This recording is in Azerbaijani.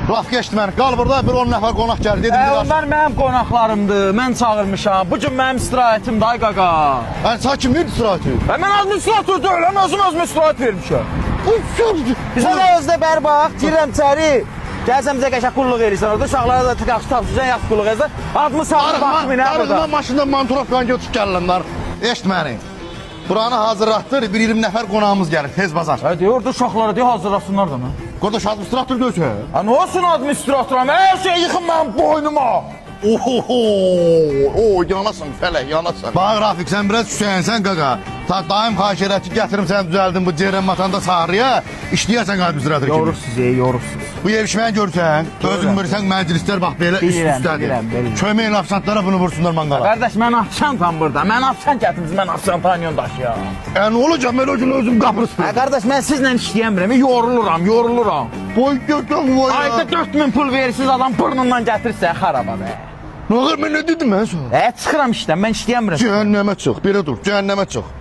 Laf geçdi məni. Qal burada bir 10 nəfər qonaq gəlir. Dedim bir Onlar mənim qonaqlarımdır. Mən çağırmışam. Bu gün mənim istirahətimdir ay qaqa. Yəni sən kimdir istirahəti? Mən administrator deyiləm, özüm istirahət vermişəm. Sən Sən özdə bər bax, girəm içəri. Gəlsən bizə qəşəng qulluq edirsən orada, uşaqlara da yaxşı tapşırsan, yaxşı qulluq edirsən. Adımı sağlı baxmı nə burada? Arıqla maşından manturovkanı götürüb gəlirlər. Eşit məni. Buranı hazırlatdır, bir 20 nəfər qonağımız gəlir, tez bazar. Hə, deyir, orada uşaqlara deyir, hazırlasınlar da mı? Qardaş administrator deyirsə. Ha, nə olsun administratoram? Hər şey yıxın mənim boynuma. Oho, yanasan fələk, yanasan. Bax Rafiq, sən biraz Hüseyinsən qaqa. Daim xahiş edək ki, gətirim sən düzəldim bu Ceyran Matanda Sarıya, işləyərsən administrator kimi. Yorursunuz, yorursunuz. Bu yevişməni görsən, özün bilirsən məclislər bax belə üst-üstədir. Köməyin afisantlara bunu vursunlar manqala. Qardaş, mən afişantam burada. Mən afişant gətirmişim, mən afişantanyon daşıyam. Nə olacaq, mən o gün özüm qapını sıfır. Qardaş, mən sizlə işləyəmirəm, yoruluram. Boy götürəm, boy ya. Ayda 4000 pul verirsiniz, adam burnundan gətirirsə, xaraba be. Nə qədər mən nə dedim mən sonra? Çıxıram işdən, mən işləyəmirəm. Cəhənnəmə çıx, belə dur, cəhənnəmə çıx.